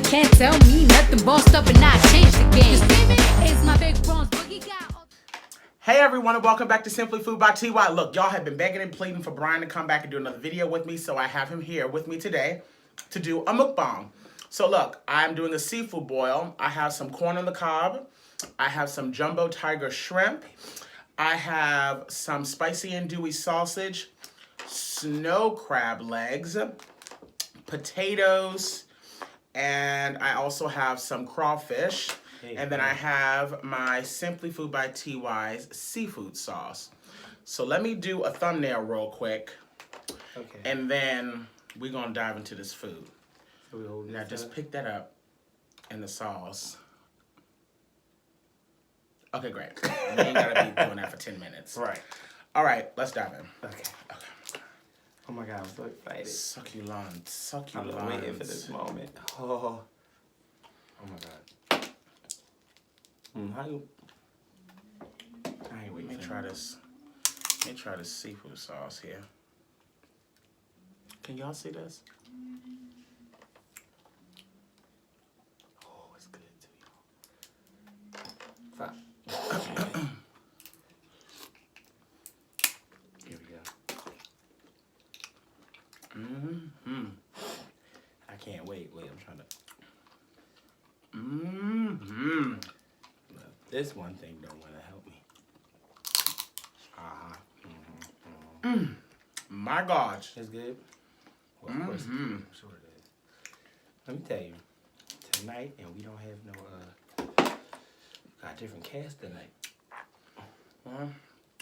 Can't tell me nothing, bossed up and I changed the game. It's my big bronze boogie guy. Hey everyone, and welcome back to Simply Food by TY. Look, y'all have been begging and pleading for Brian to come back and do another video with me, so I have him here with me today to do a mukbang. So look, I'm doing a seafood boil. I have some corn on the cob. I have some jumbo tiger shrimp. I have some spicy andouille sausage, snow crab legs, potatoes, and I also have some crawfish. And then I have my Simply Food by TY's seafood sauce. So let me do a thumbnail real quick. Okay. And then we're going to dive into this food. So now just pick that up in the sauce. Okay, great. We ain't got to be doing that for 10 minutes. Right. All right, let's dive in. Okay. Oh my God, I'm so excited. Succulent. Succulent. I'm waiting for this moment. Oh my God. How you? I ain't waiting. Let me try this. Let me try this seafood sauce here. Can y'all see this? Oh, it's good too, y'all. Fine. Here we go. I can't wait. Wait, I'm trying to. This one thing don't want to help me. My gosh. It's good. Well, of course, I'm sure it is. Let me tell you, tonight, and we don't have no, got a different cast tonight.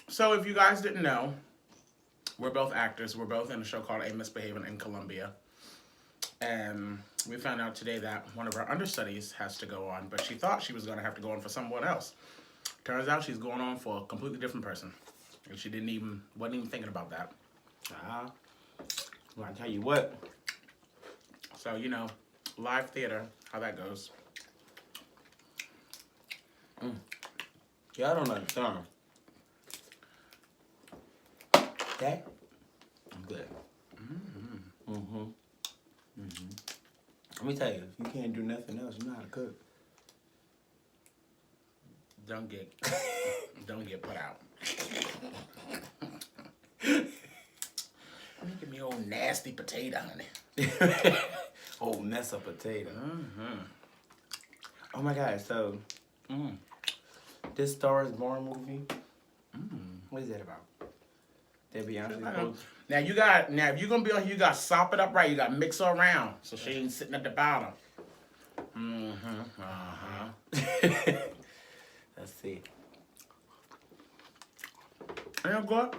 So if you guys didn't know, we're both actors. We're both in a show called A Misbehaving in Colombia. And we found out today that one of our understudies has to go on, but she thought she was going to have to go on for someone else. Turns out she's going on for a completely different person. And she wasn't even thinking about that. Well, I tell you what. So, you know, live theater, how that goes. Y'all don't understand. That? I'm good. Let me tell you, if you can't do nothing else, you know how to cook. Don't get put out. Give me old nasty potato, honey. Old mess of potato. Oh my God! So, this Star is Born movie. What is that about? That Beyonce. Now if you're gonna be on here, you gotta sop it up right. You gotta mix her around so she ain't sitting at the bottom. Let's see. Ain't good?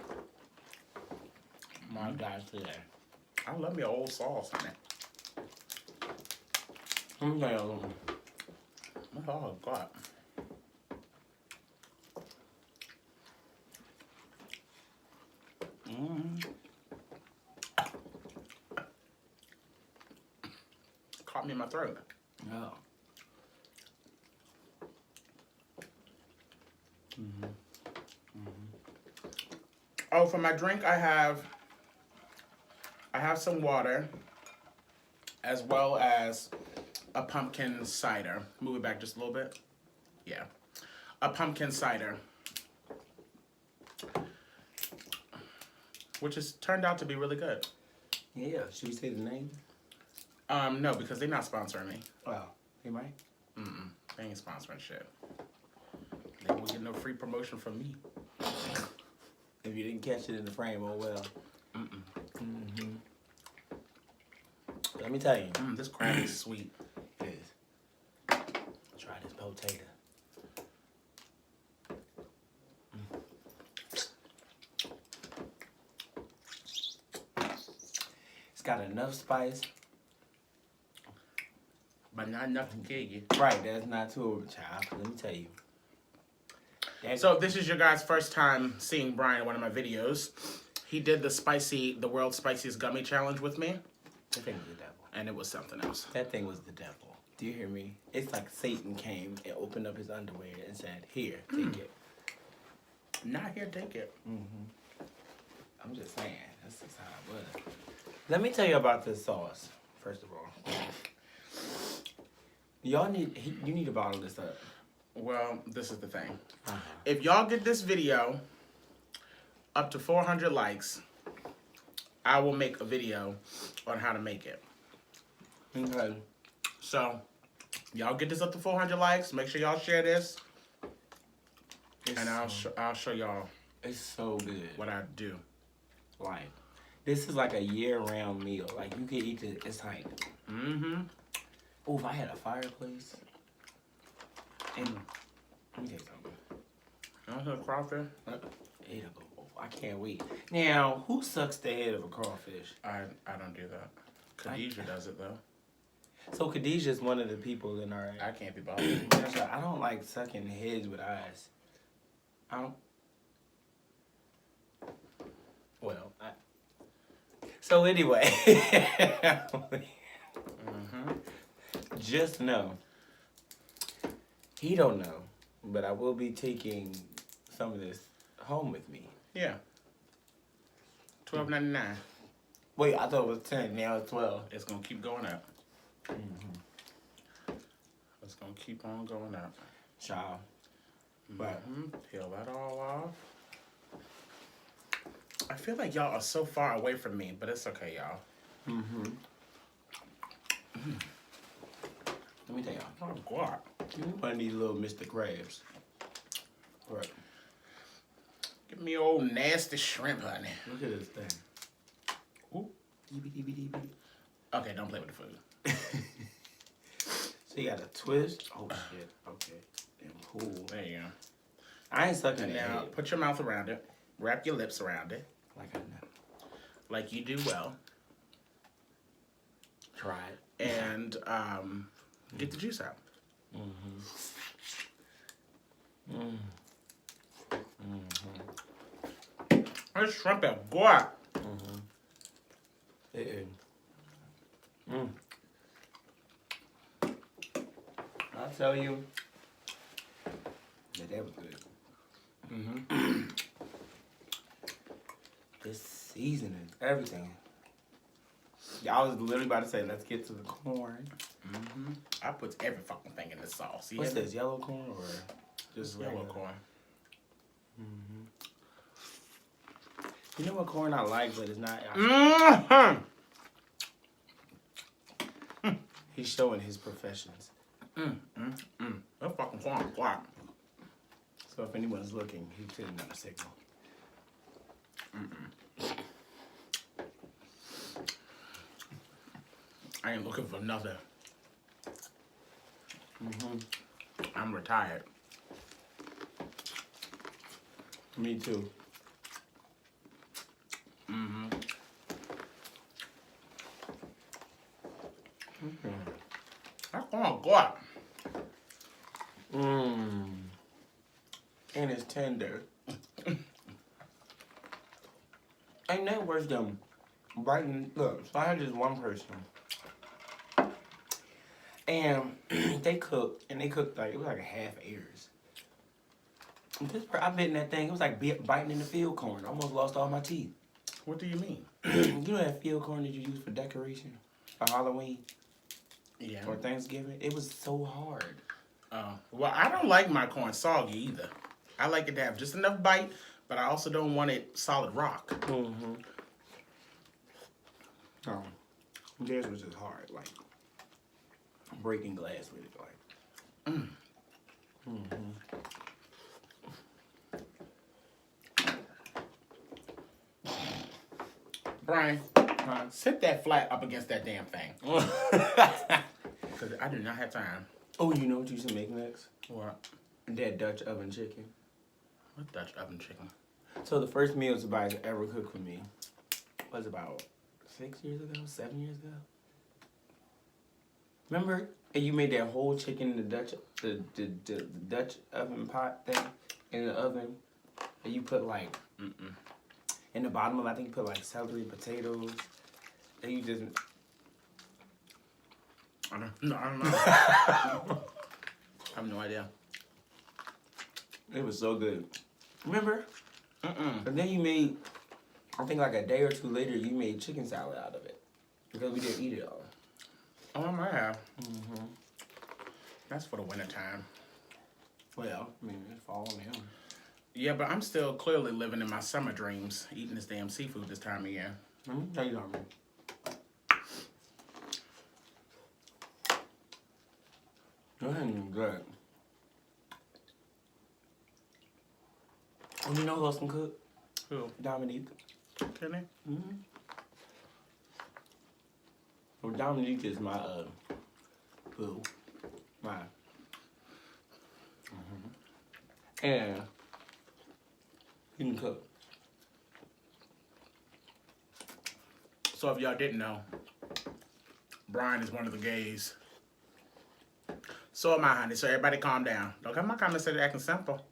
My gosh, today. I love me an old sauce, honey. Let me tell you a little. Oh God. Caught me in my throat. Oh. Oh, for my drink, I have some water, as well as a pumpkin cider. Move it back just a little bit. Yeah, a pumpkin cider, which has turned out to be really good. Yeah. Should we say the name? No, because they're not sponsoring me. Oh, they might. They ain't sponsoring shit. They won't get no free promotion from me. If you didn't catch it in the frame, oh well. Let me tell you. This crab is sweet. It is. Try this potato. It's got enough spice. But not enough to kill you. Right, that's not too over, child. Let me tell you. So if this is your guys' first time seeing Brian in one of my videos, he did the world's spiciest gummy challenge with me. That thing was the devil. And it was something else. That thing was the devil. Do you hear me? It's like Satan came and opened up his underwear and said, "Here, take it." Not here, take it. I'm just saying. That's just how it was. Let me tell you about this sauce, first of all. Y'all need, you need to bottle this up. Well, this is the thing. Uh-huh. If y'all get this video up to 400 likes, I will make a video on how to make it. Okay. So, y'all get this up to 400 likes. Make sure y'all share this. And I'll show y'all It's so good. what I do. Like, this is like a year-round meal. Like, you can eat it. It's like, Mm-hmm. oh, if I had a fireplace. And let me tell you something. You want some crawfish? It'll go. I can't wait. Now, who sucks the head of a crawfish? I don't do that. Khadijah does it though. So Khadijah is one of the people in our. I can't be bothered. That's right. I don't like sucking heads with eyes. I don't. Well, so anyway, just know he don't know, but I will be taking some of this home with me. Yeah. $12.99. Wait, I thought it was 10. Now it's 12. It's gonna keep going up. It's gonna keep on going up. Child. But Peel that all off. I feel like y'all are so far away from me, but it's okay, y'all. Let me tell y'all. Oh, God. One of these little Mr. Krabs. Right. Give me old nasty shrimp, honey. Look at this thing. Ooh. Okay, don't play with the food. So you got a twist. Oh, shit. Okay. Damn, cool. There you go. I ain't sucking And that now head. put your mouth around it. Wrap your lips around it. Like I know. Like you do well. Try it. And get the juice out. This shrimp is good. It is. I'll tell you that was good. This seasoning, everything. Yeah, I was literally about to say, let's get to the corn. I put every fucking thing in the sauce. What's this, yellow corn or just Yellow regular? corn. You know what corn I like, but it's not. He's showing his professions. That fucking corn is good. So if anyone's looking, he's sitting on a signal. I ain't looking for nothing. I'm retired. Me too. That corn is good. And it's tender. Ain't that worse than biting? Look, so I had this one person. And they cooked like, it was like a half ears. I bit in that thing, it was like biting in the field corn. I almost lost all my teeth. What do you mean? You know that field corn that you use for decoration? For Halloween? Yeah. Or Thanksgiving? It was so hard. Well, I don't like my corn soggy either. I like it to have just enough bite, but I also don't want it solid rock. Theirs was just hard, like breaking glass with it, like. Brian, sit that flat up against that damn thing. Because I do not have time. Oh, you know what you should make next? What? That Dutch oven chicken. What Dutch oven chicken? So the first meal somebody ever cooked for me was about 6 years ago, 7 years ago. Remember? And you made that whole chicken in the Dutch oven pot thing in the oven, and you put like in the bottom of it, I think you put like celery, potatoes, and you just. I don't know. I have no idea. It was so good. Remember? And then you made, I think like a day or two later, you made chicken salad out of it because we didn't eat it all. Oh, I might have. That's for the winter time. Well, I mean, it's fall now. Yeah, but I'm still clearly living in my summer dreams, eating this damn seafood this time of year. Let me tell you something. That ain't good. Oh, you know who else can cook? Who? Dominique. Can they? Mm-hmm. Well, Dominique is my boo. My. And he can cook. So if y'all didn't know, Brian is one of the gays. So am I, honey. So everybody calm down. Don't come my comments that acting simple.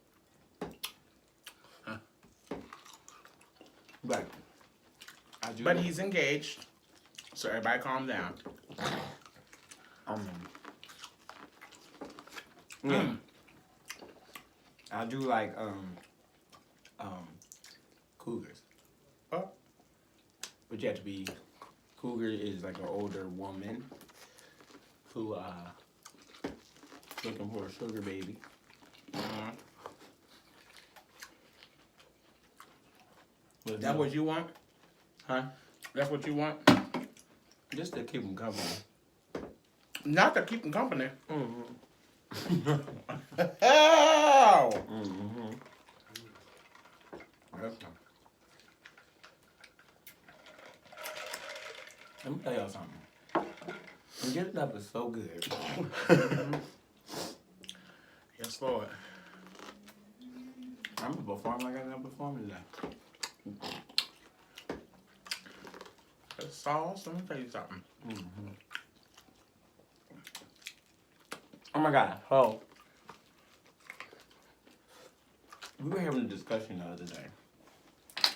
Right. I do. But he's engaged. So everybody calm down. Yeah. I do like cougars. Oh. But you have to be cougar is like an older woman who looking for a sugar baby. But That what you want? Huh? That's what you want? Just to keep them company. Not to keep him company. Mm-hmm. Oh! Mm-hmm. Let me tell y'all something. This stuff is so good. Yes, Lord. I'm gonna perform like I never performed today. The sauce, let me tell you something. Mm-hmm. Oh my God. Oh. We were having a discussion the other day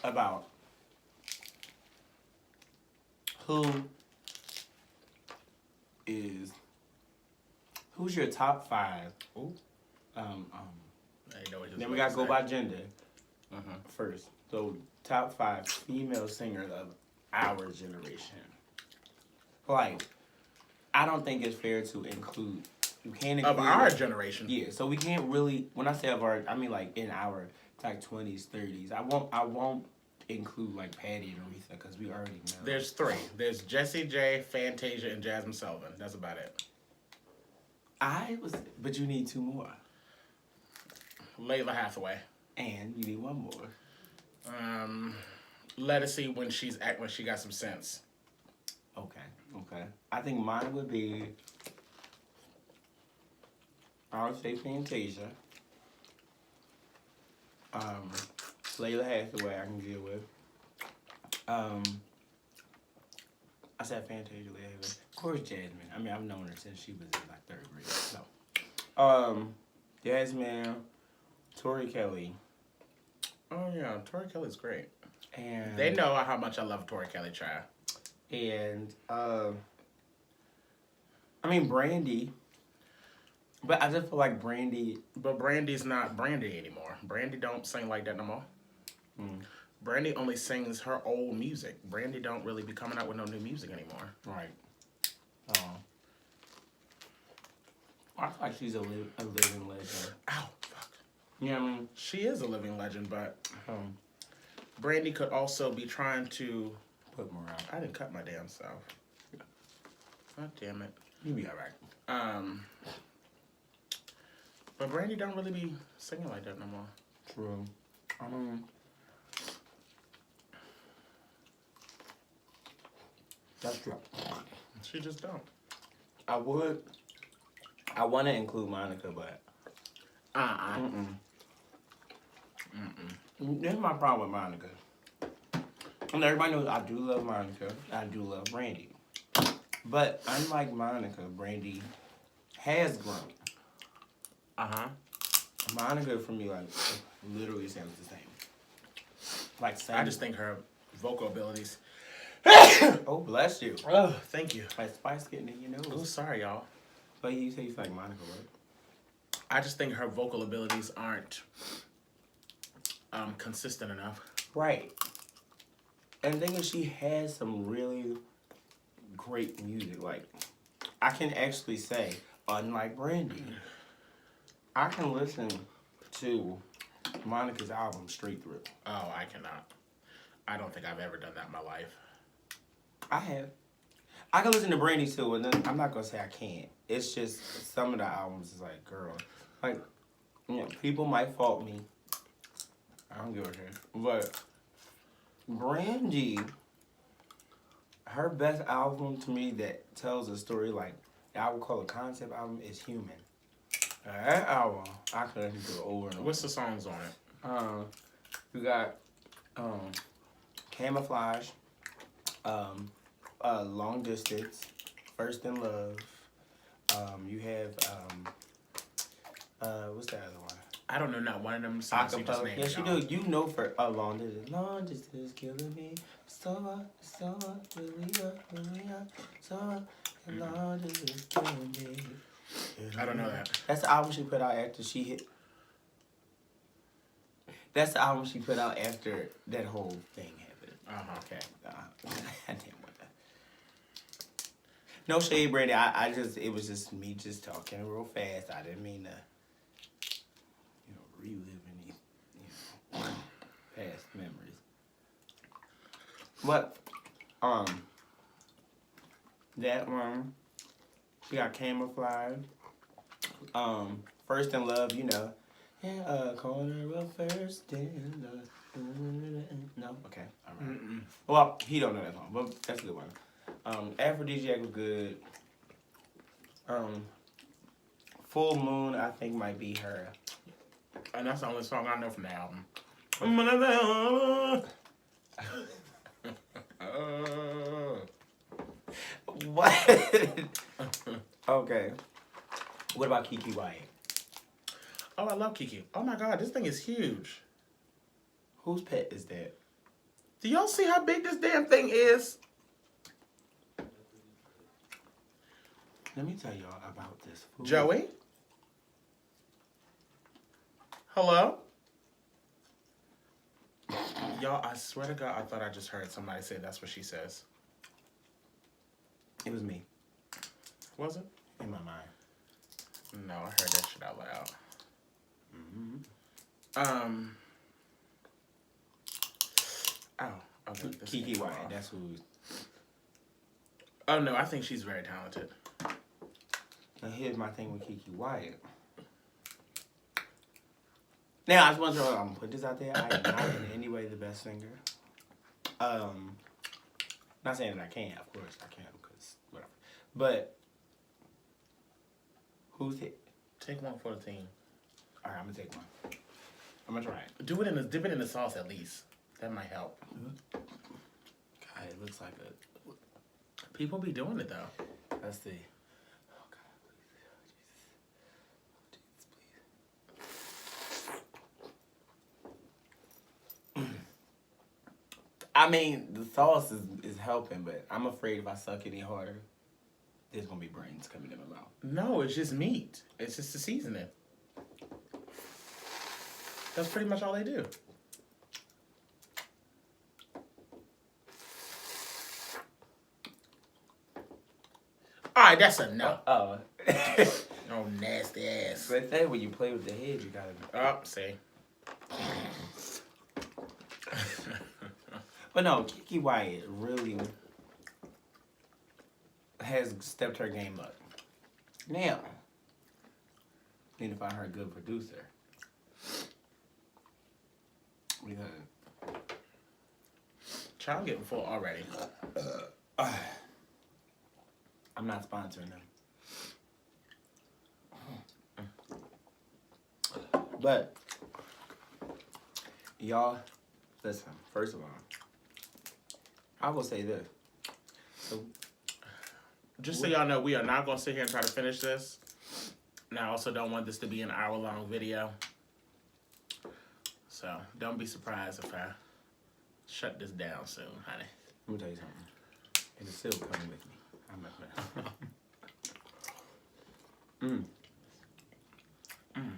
about who's your top 5. Ooh. Um, I know what you're then we supposed gotta to go say. by gender first. So top 5 female singers of our generation. Like, I don't think it's fair to include. You can't include Of our generation. Yeah, so we can't really. When I say of our, I mean like in our like 20s, 30s. I won't include like Patty and Aretha because we already know. There's 3. There's Jessie J, Fantasia, and Jasmine Sullivan. That's about it. But you need 2 more. Layla Hathaway. And you need 1 more. Let us see when she got some sense. Okay. I think mine would be. I would say Fantasia. Layla Hathaway I can deal with. I said Fantasia, Layla Hathaway. Of course, Jasmine. I mean, I've known her since she was in like 3rd grade. So, Jasmine, Tori Kelly. Oh yeah, Tori Kelly's great. And They know how much I love Tori Kelly, child. And I mean Brandy. But I just feel like Brandy. But Brandy's not Brandy anymore. Brandy don't sing like that no more. Brandy only sings her old music. Brandy don't really be coming out with no new music anymore. Right. I feel like she's a living legend. Ow, fuck. You know what I mean? She is a living legend, but Brandy could also be trying to Put more out. I didn't cut my damn self. God damn it. You be alright. But Brandy don't really be singing like that no more. True. That's true. She just don't. I want to include Monica, but This is my problem with Monica. And everybody knows I do love Monica. I do love Brandy. But unlike Monica, Brandy has grown. Monica, for me, like, literally sounds the same. Like, same. I just think her vocal abilities. Oh, bless you. Oh, thank you. Like spice getting in your nose. Oh, sorry, y'all. But you say you like Monica, right? I just think her vocal abilities aren't consistent enough. Right. And the thing is, she has some really great music. Like, I can actually say unlike Brandy, I can listen to Monica's album straight through. Oh, I cannot. I don't think I've ever done that in my life. I have. I can listen to Brandy too, and then I'm not gonna say I can't. It's just some of the albums is like, girl, like, you know, people might fault me. I don't give a shit. But Brandy, her best album to me that tells a story like I would call a concept album is Human. That album I could listen to it over and over. What's the songs on it? You got Camouflage, Long Distance, First in Love. You have what's the other one? I don't know not one of them songs you just named. Yes, you do. You know for Long Distance. Long Distance killing me. So long distance killing me. I don't know that. That's the album she put out after she hit. That's the album she put out after that whole thing happened. Okay. I didn't want that. No shade, Brandy. It was just me just talking real fast. I didn't mean to, relive any, past memories. But, that one, she got Camouflage. First in Love, Yeah, corner of First in Love. No? Okay. All right. Well, he don't know that song, but that's a good one. Aphrodisiac was good. Full Moon, I think, might be her. And that's the only song I know from the album. What? Okay. What about Kiki Wyatt? Oh, I love Kiki. Oh my God, this thing is huge. Whose pet is that? Do y'all see how big this damn thing is? Let me tell y'all about this food. Joey? Hello? Y'all, I swear to God, I thought I just heard somebody say that's what she says. It was me. Was it? In my mind. No, I heard that shit out loud. Oh, okay. Kiki Wyatt, that's who. Oh no, I think she's very talented. Now here's my thing with Kiki Wyatt. Now I just want to I'm gonna put this out there. I am not in any way the best singer. Not saying that I can't, of course I can, because whatever. But who's it? Take one for the team. All right, I'm gonna take one. I'm gonna try it. Dip it in the sauce at least. That might help. God, it looks like a. People be doing it though. Let's see. Oh God, please, oh, Jesus, please. I mean, the sauce is helping, but I'm afraid if I suck any harder, there's gonna be brains coming in my mouth. No, it's just meat. It's just the seasoning. That's pretty much all they do. All right, that's enough. Oh. Oh, nasty ass. But then when you play with the head, you gotta. Oh, see. But no, Kiki Wyatt really has stepped her game up. Now, need to find her a good producer. Because Child getting full already. I'm not sponsoring them. But y'all, listen, first of all, I will say this. So, just so y'all know, we are not going to sit here and try to finish this. And I also don't want this to be an hour-long video. So, don't be surprised if I shut this down soon, honey. let me tell you something. And it's still coming with me. I'm not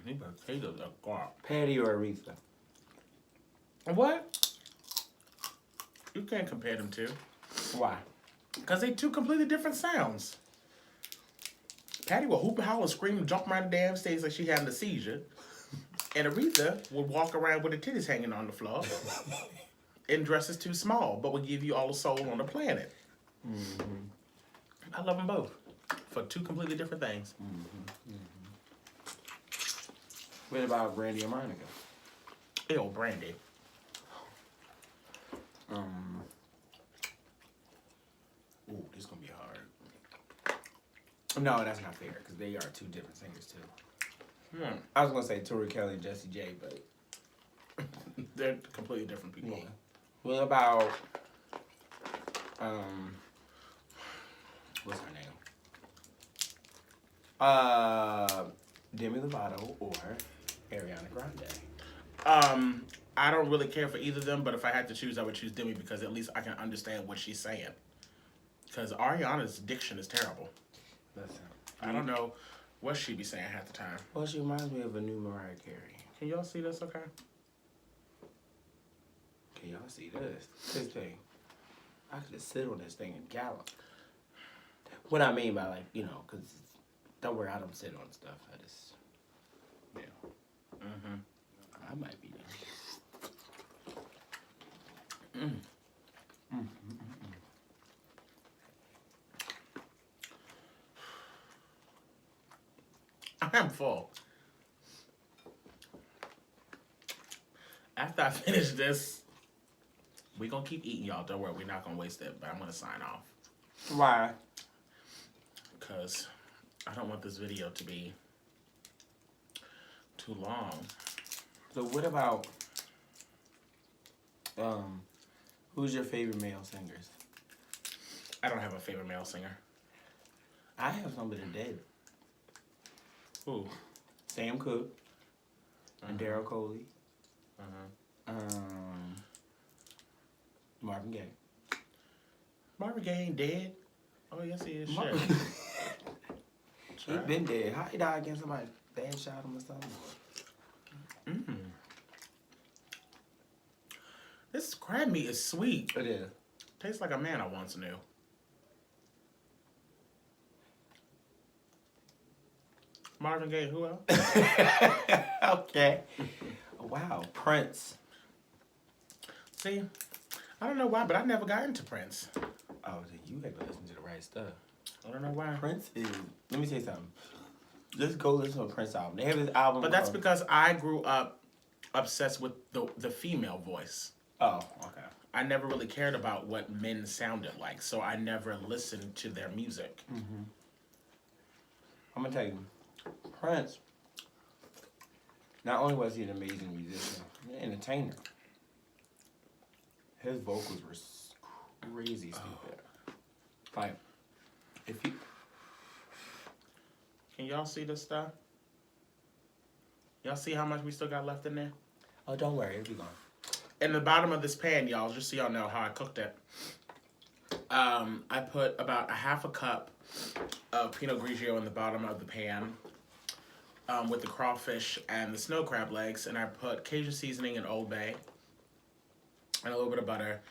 These potatoes are gone. Patty or Aretha? What? You can't compare them two. Why? Because they two completely different sounds. Patty would hoop and holler, scream, and jump around the damn stage like she having a seizure. And Aretha would walk around with her titties hanging on the floor in dresses too small, but would give you all the soul on the planet. I love them both for two completely different things. What about Brandy and Monica? Ew, Brandy. Ooh, this is gonna be hard. No, that's not fair because they are two different singers too. I was gonna say Tori Kelly and Jessie J, but They're completely different people. yeah. What about what's her name? Demi Lovato or Ariana Grande? I don't really care for either of them, but if I had to choose, I would choose Demi because at least I can understand what she's saying. Because Ariana's diction is terrible. Listen, I don't know what she be saying half the time. well, she reminds me of a new Mariah Carey. Can y'all see this okay? Can y'all see this? This thing. I could just sit on this thing and gallop. What I mean by like, you know, because don't worry, I don't sit on stuff. I just, yeah. I might be there. I am full. After I finish this, we gonna keep eating, y'all. Don't worry, we're not gonna waste it, but I'm gonna sign off. Why? Because I don't want this video to be too long. So what about, who's your favorite male singers? I don't have a favorite male singer. I have some of the dead. Who? Sam Cooke and Daryl Coley. Marvin Gaye. Marvin Gaye ain't dead. Oh, yes, he is. Shit. He been dead. How he died against somebody? Bad shot him or something? This crab meat is sweet. It is. Tastes like a man I once knew. Marvin Gaye, who else? Okay. Wow, Prince. See, I don't know why, but I never got into Prince. Oh, then you have to listen to the right stuff. I don't know why. Prince is. Let me say something. Let's go listen to a Prince album. They have this album. But that's because I grew up obsessed with the female voice. Oh, okay. I never really cared about what men sounded like, so I never listened to their music. I'm gonna tell you, Prince. Not only was he an amazing musician, an entertainer. His vocals were crazy stupid. Like, if you. Can y'all see this stuff? Y'all see how much we still got left in there? Oh, don't worry, it'll be gone. In the bottom of this pan, y'all, just so y'all know how I cooked it. I put about a half a cup of Pinot Grigio in the bottom of the pan with the crawfish and the snow crab legs, and I put Cajun seasoning and Old Bay and a little bit of butter.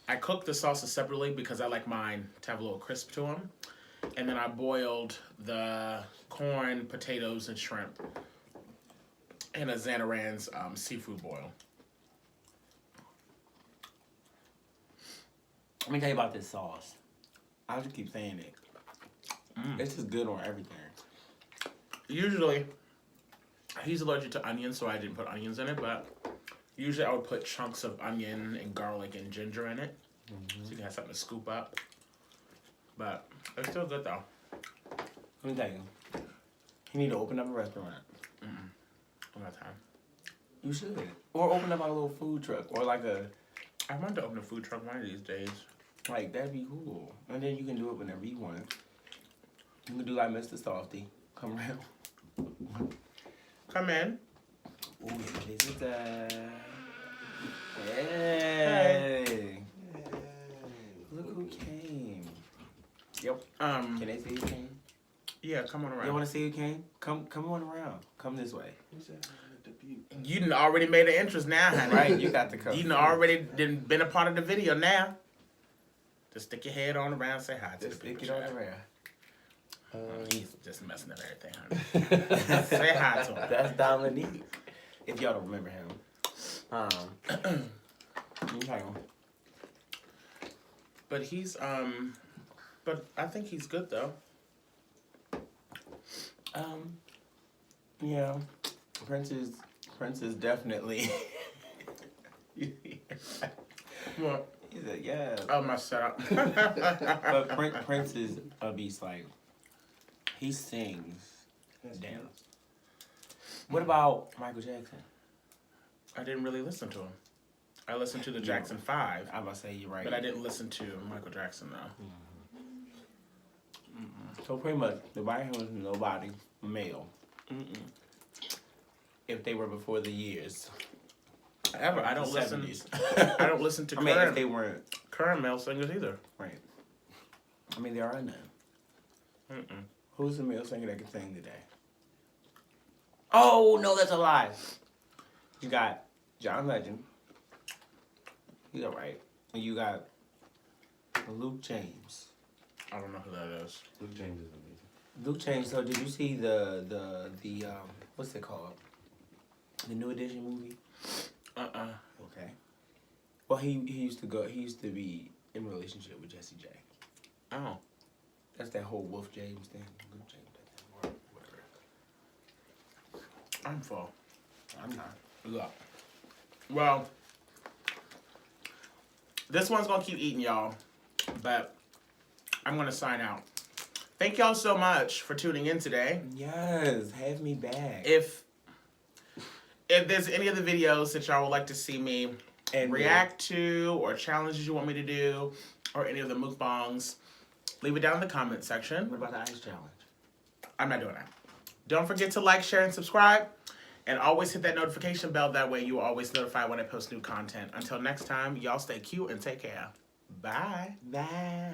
I cooked the sauces separately because I like mine to have a little crisp to them. And then I boiled the corn, potatoes, and shrimp in a Xanaran's seafood boil. Let me tell you about this sauce. I just keep saying it. It's just good on everything. Usually, he's allergic to onions, so I didn't put onions in it, but usually I would put chunks of onion and garlic and ginger in it, so you can have something to scoop up. But it's still good, though. Let me tell you. You need to open up a restaurant. I don't have time. You should. Or open up a little food truck. Or like a... I want to open a food truck one of these days. Like, that'd be cool. And then you can do it whenever you want. You can do like Mr. Softy. Come around. Come in. Ooh, this is Hey. Look who came. Yep. Can they see who came? Yeah, come on around. You want to see who came? Come on around. Come this way. You done already made an interest now, honey. Right? You got to come. You done already been a part of the video now. Just stick your head on around and say hi to Just the people. stick it on around. He's just messing up everything, honey. Say hi to him. That's Dominique. If y'all don't remember him. Okay. But he's but I think he's good though. Yeah. Prince is definitely. What? He said, yeah. Oh, my setup. But Prince is a beast. Like, he sings. Damn. What about Michael Jackson? I didn't really listen to him. I listened to the Jackson 5. I'm about to say you're right. But I didn't listen to Michael Jackson though. So pretty much, the white was nobody male. If they were before the years. Ever. I don't The listen. 70s. I don't listen to I mean, current, if they weren't. current male singers either. Right. I mean, there are none. Who's the male singer that can sing today? Oh, no, that's a lie. You got John Legend. He's all right. And you got Luke James. I don't know who that is. Luke James is amazing. Luke James. So did you see the what's it called? The New Edition movie? Okay. Well, he used to be in a relationship with Jessie J. Oh. That's that whole Wolf James thing. Luke James, that whatever. I'm full. I'm not. Look. Well, this one's gonna keep eating y'all, but I'm gonna sign out. Thank y'all so much for tuning in today. Yes, have me back. If there's any of the videos that y'all would like to see me And react to, or challenges you want me to do, or any of the mukbangs, leave it down in the comment section. What about the ice challenge? I'm not doing that. Don't forget to like, share, and subscribe. And always hit that notification bell. That way you are always notified when I post new content. Until next time, y'all stay cute and take care. Bye. Bye.